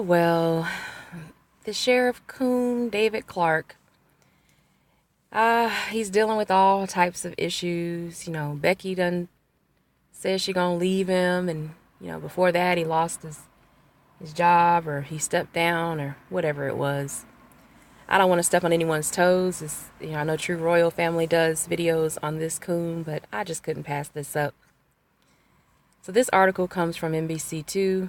Well, the Sheriff Coon, David Clarke, he's dealing with all types of issues. Becky done says she gonna leave him, and before that he lost his job, or he stepped down, or whatever it was. I don't want to step on anyone's toes. I know True Royal Family does videos on this coon, but I just couldn't pass this up. So this article comes from NBC2.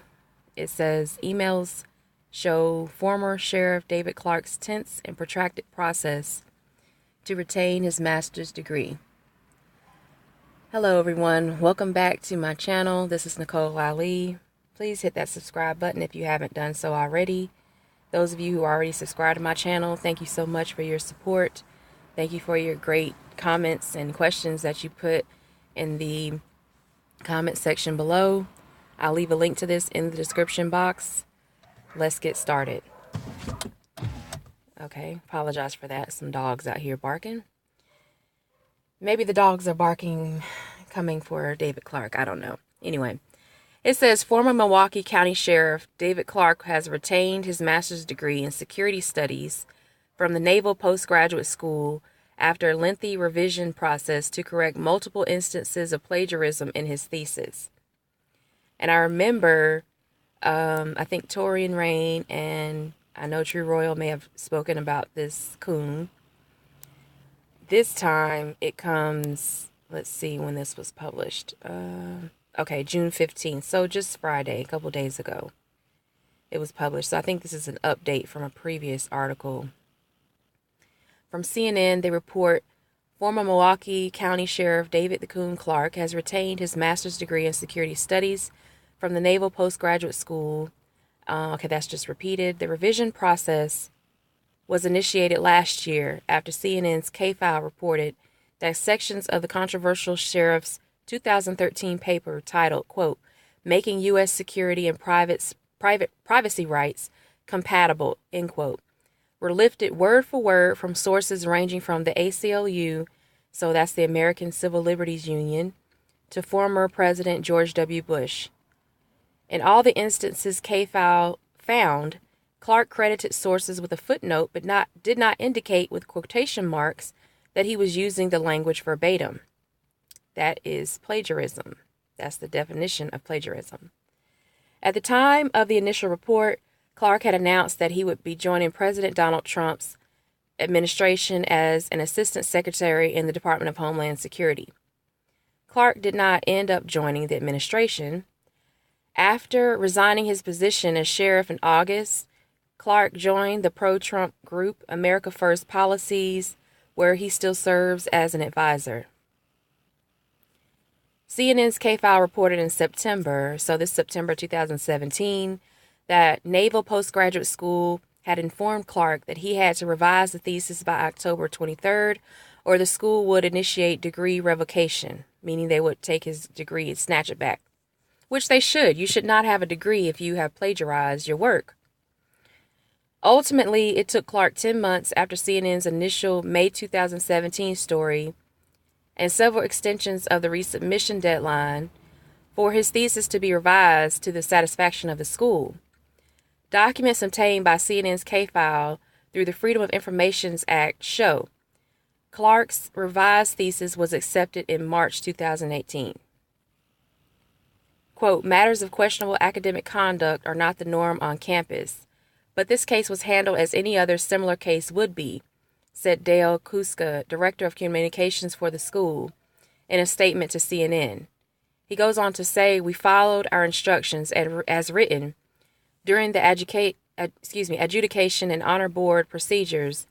It says emails show former Sheriff David Clarke's tense and protracted process to retain his master's degree. Hello everyone, welcome back to my channel. This is Nicole Ali. Please hit that subscribe button if you haven't done so already. Those of you who already subscribed to my channel, thank you so much for your support. Thank you for your great comments and questions that you put in the comment section below. I'll leave a link to this in the description box. Let's get started. Okay, apologize for that. Some dogs out here barking. Maybe the dogs are barking, coming for David Clarke. I don't know. Anyway, it says former Milwaukee County Sheriff David Clarke has retained his master's degree in security studies from the Naval Postgraduate School after a lengthy revision process to correct multiple instances of plagiarism in his thesis. And I remember, I think Tori and Rain, and I know True Royal may have spoken about this coon. This time it comes, let's see when this was published. Okay, June 15th. So just Friday, a couple days ago, it was published. So I think this is an update from a previous article. From CNN, they report former Milwaukee County Sheriff David the Coon Clarke has retained his master's degree in security studies from the Naval Postgraduate School. Okay, that's just repeated. The revision process was initiated last year after CNN's K-File reported that sections of the controversial sheriff's 2013 paper titled, quote, "Making U.S. Security and Privacy Rights Compatible," end quote, were lifted word for word from sources ranging from the ACLU, so that's the American Civil Liberties Union, to former President George W. Bush. In all the instances K-File found, Clarke credited sources with a footnote but did not indicate with quotation marks that he was using the language verbatim. That is plagiarism. That's the definition of plagiarism. At the time of the initial report, Clarke had announced that he would be joining President Donald Trump's administration as an assistant secretary in the Department of Homeland Security. Clarke did not end up joining the administration. After resigning his position as sheriff in August, Clarke joined the pro-Trump group America First Policies, where he still serves as an advisor. CNN's K-File reported in September, so this September 2017, that Naval Postgraduate School had informed Clarke that he had to revise the thesis by October 23rd, or the school would initiate degree revocation, meaning they would take his degree and snatch it back. Which they should. You should not have a degree if you have plagiarized your work. Ultimately, it took Clarke 10 months after CNN's initial May 2017 story and several extensions of the resubmission deadline for his thesis to be revised to the satisfaction of the school. Documents obtained by CNN's K-File through the Freedom of Information Act show Clarke's revised thesis was accepted in March 2018. Quote, "Matters of questionable academic conduct are not the norm on campus, but this case was handled as any other similar case would be," said Dale Kuska, director of communications for the school, in a statement to CNN. He goes on to say, "We followed our instructions as written during the adjudication and honor board procedures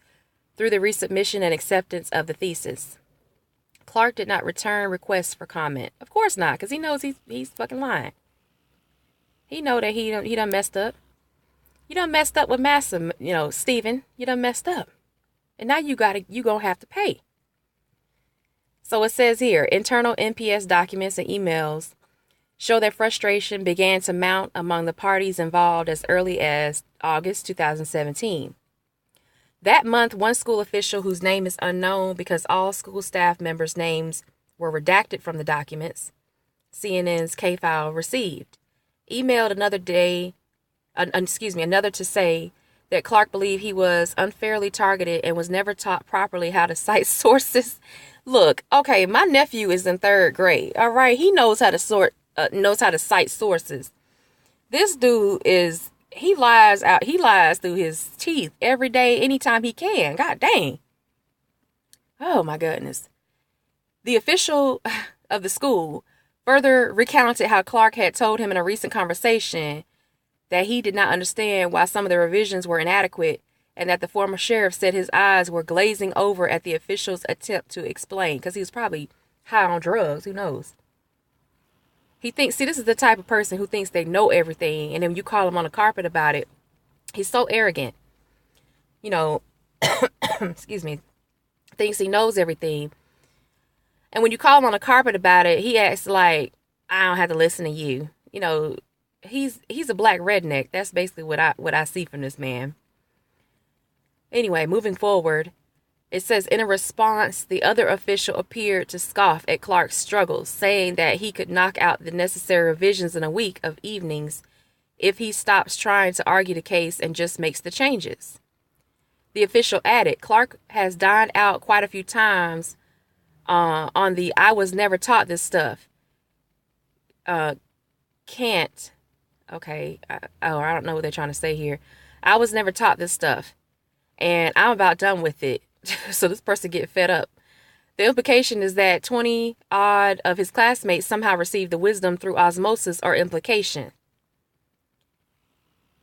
through the resubmission and acceptance of the thesis." Clarke did not return requests for comment. Of course not, because he knows he's fucking lying. He know that he done messed up. You done messed up with Massa, Stephen. You done messed up. And now you gonna have to pay. So it says here, internal NPS documents and emails show that frustration began to mount among the parties involved as early as August 2017. That month, one school official whose name is unknown because all school staff members' names were redacted from the documents CNN's K-File received, emailed another day another to say that Clarke believed he was unfairly targeted and was never taught properly how to cite sources. Look, okay, my nephew is in 3rd grade. All right, he knows how to knows how to cite sources. This dude he lies through his teeth every day, anytime he can. God dang. Oh my goodness. The official of the school further recounted how Clarke had told him in a recent conversation that he did not understand why some of the revisions were inadequate, and that the former sheriff said his eyes were glazing over at the official's attempt to explain, because he was probably high on drugs, who knows. This is the type of person who thinks they know everything, and then you call him on the carpet about it, he's so arrogant. Excuse me, thinks he knows everything. And when you call him on the carpet about it, he acts like, I don't have to listen to you. He's a black redneck. That's basically what I see from this man. Anyway, moving forward, it says, in a response, the other official appeared to scoff at Clarke's struggles, saying that he could knock out the necessary revisions in a week of evenings if he stops trying to argue the case and just makes the changes. The official added, Clarke has dined out quite a few times on the I was never taught this stuff. Can't. Okay. I don't know what they're trying to say here. I was never taught this stuff, and I'm about done with it. So this person get fed up. The implication is that 20 odd of his classmates somehow received the wisdom through osmosis or implication.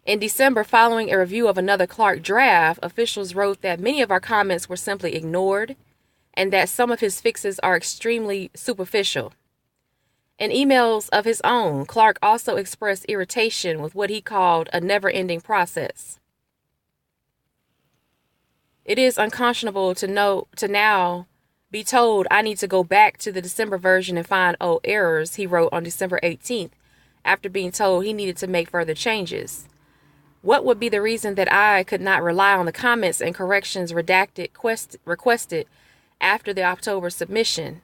In December, following a review of another Clarke draft, officials wrote that many of our comments were simply ignored and that some of his fixes are extremely superficial. In emails of his own, Clarke also expressed irritation with what he called a never-ending process. It is unconscionable to now be told I need to go back to the December version and find old errors, he wrote on December 18th, after being told he needed to make further changes. What would be the reason that I could not rely on the comments and corrections requested after the October submission?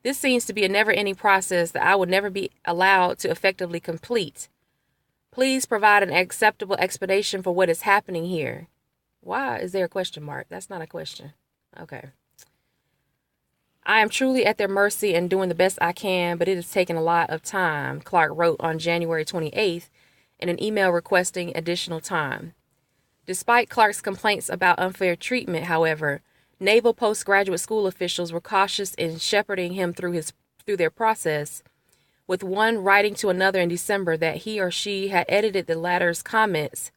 This seems to be a never-ending process that I would never be allowed to effectively complete. Please provide an acceptable explanation for what is happening here. Why is there a question mark? That's not a question. Okay. I am truly at their mercy and doing the best I can, but it has taken a lot of time, Clarke wrote on January 28th in an email requesting additional time. Despite Clarke's complaints about unfair treatment, however, Naval postgraduate school officials were cautious in shepherding him through their process, with one writing to another in December that he or she had edited the latter's comments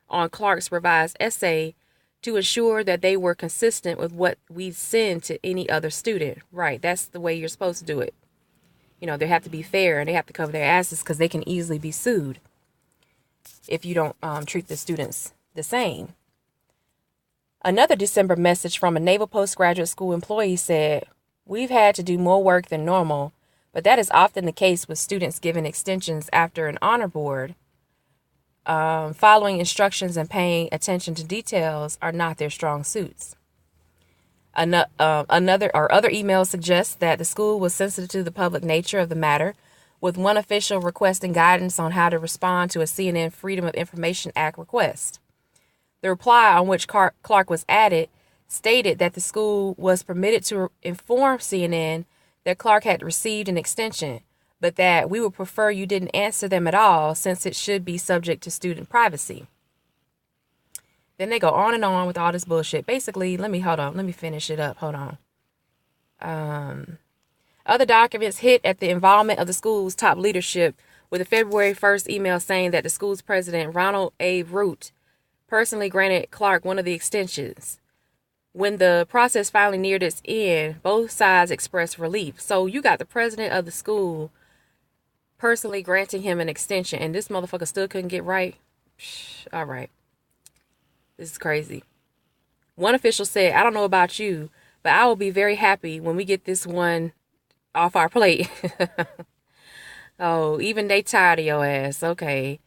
on Clarke's revised essay to ensure that they were consistent with what we send to any other student. Right, that's the way you're supposed to do it. They have to be fair and they have to cover their asses because they can easily be sued if you don't treat the students the same. Another December message from a Naval postgraduate school employee said, we've had to do more work than normal, but that is often the case with students given extensions after an honor board. Following instructions and paying attention to details are not their strong suits. Other emails suggest that the school was sensitive to the public nature of the matter, with one official requesting guidance on how to respond to a CNN Freedom of Information Act request. The reply, on which Clarke was added, stated that the school was permitted to inform CNN that Clarke had received an extension, but that we would prefer you didn't answer them at all since it should be subject to student privacy. Then they go on and on with all this bullshit. Basically, let me finish it up. Hold on. Other documents hit at the involvement of the school's top leadership, with a February 1st email saying that the school's president, Ronald A. Root, personally granted Clarke one of the extensions. When the process finally neared its end, both sides expressed relief. So you got the president of the school personally granting him an extension, and this motherfucker still couldn't get right? All right. This is crazy. One official said, I don't know about you, but I will be very happy when we get this one off our plate. Oh, even they tired of your ass. Okay.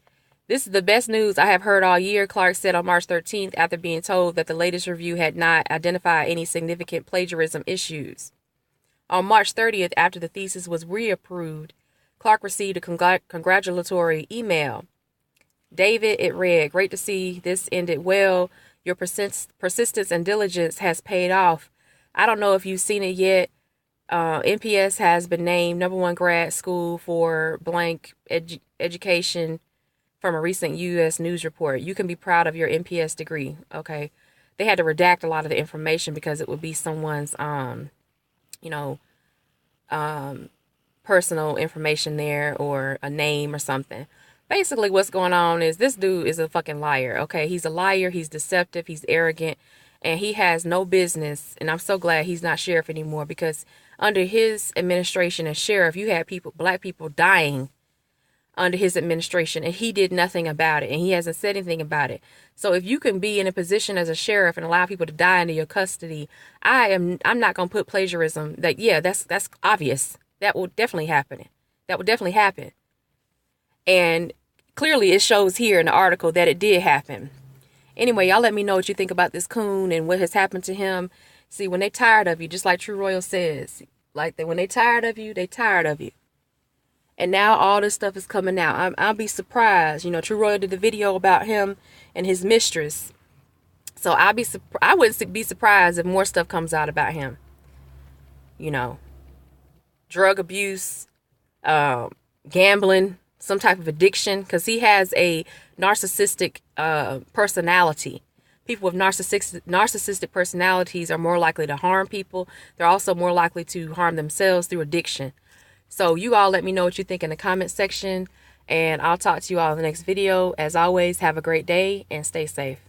This is the best news I have heard all year, Clarke said on March 13th after being told that the latest review had not identified any significant plagiarism issues. On March 30th, after the thesis was reapproved, Clarke received a congratulatory email. David, it read, "Great to see this ended well. Your persistence and diligence has paid off. I don't know if you've seen it yet. NPS has been named #1 grad school for blank education from a recent U.S. news report. You can be proud of your NPS degree." Okay. They had to redact a lot of the information because it would be someone's, you know, personal information there, or a name or something. Basically, what's going on is this dude is a fucking liar. Okay. He's a liar. He's deceptive. He's arrogant. And he has no business. And I'm so glad he's not sheriff anymore, because under his administration as sheriff, you had black people dying under his administration, and he did nothing about it, and he hasn't said anything about it. So if you can be in a position as a sheriff and allow people to die under your custody, I'm not going to put plagiarism. That, yeah, that's obvious. That will definitely happen. That would definitely happen. And clearly it shows here in the article that it did happen. Anyway, y'all let me know what you think about this coon and what has happened to him. See, when they tired of you, just like True Royal says, like that, when they tired of you, they tired of you. And now all this stuff is coming out. I'll be surprised. You know, True Royal did the video about him and his mistress. So I wouldn't be surprised if more stuff comes out about him. You know, drug abuse, gambling, some type of addiction, because he has a narcissistic personality. People with narcissistic personalities are more likely to harm people. They're also more likely to harm themselves through addiction. So you all let me know what you think in the comment section, and I'll talk to you all in the next video. As always, have a great day and stay safe.